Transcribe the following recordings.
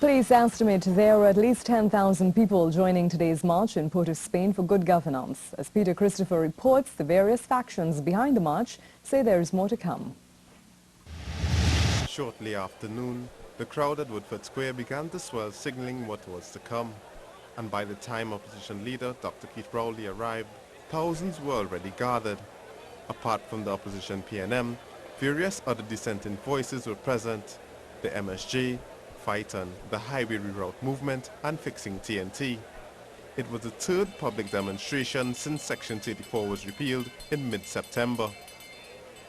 Police estimate there are at least 10,000 people joining today's march in Port of Spain for good governance. As Peter Christopher reports, the various factions behind the march say there is more to come. Shortly after noon, the crowd at Woodford Square began to swell, signaling what was to come. And by the time opposition leader Dr. Keith Rowley arrived, thousands were already gathered. Apart from the opposition PNM, various other dissenting voices were present: the MSJ, Fighton, the Highway Reroute Movement, and Fixing TNT. It was the third public demonstration since Section 34 was repealed in mid-September.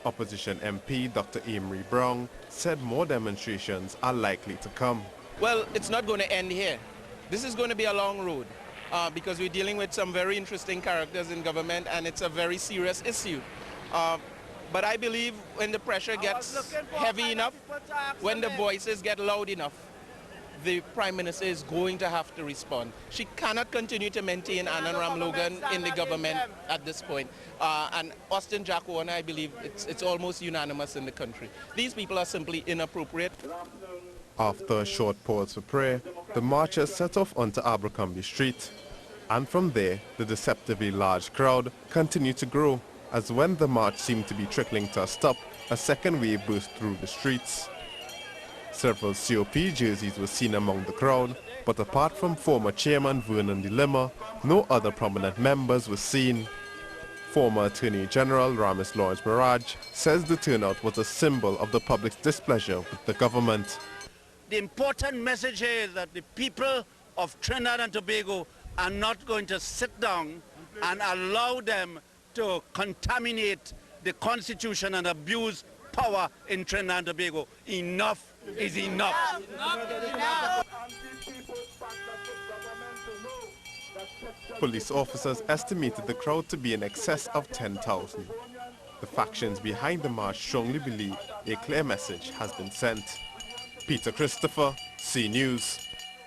Opposition MP Dr. Amory Brown said more demonstrations are likely to come. Well, it's not going to end here. This is going to be a long road because we're dealing with some very interesting characters in government, and it's a very serious issue. But I believe when the pressure gets heavy enough, when the voices get loud enough, the Prime Minister is going to have to respond. She cannot continue to maintain Anand Ramlogan in the government at this point. And Austin Jack Warner, I believe it's almost unanimous in the country. These people are simply inappropriate. After a short pause for prayer, the marchers set off onto Abercrombie Street. And from there, the deceptively large crowd continued to grow, as when the march seemed to be trickling to a stop, a second wave burst through the streets. Several COP jerseys were seen among the crowd, but apart from former chairman Vernon de Lima, no other prominent members were seen. Former Attorney General Ramis Lawrence Barrage says the turnout was a symbol of the public's displeasure with the government. The important message here is that the people of Trinidad and Tobago are not going to sit down and allow them to contaminate the Constitution and abuse power in Trinidad and Tobago. Enough is enough. Police officers estimated the crowd to be in excess of 10,000. The factions behind the march strongly believe a clear message has been sent. Peter Christopher, C News.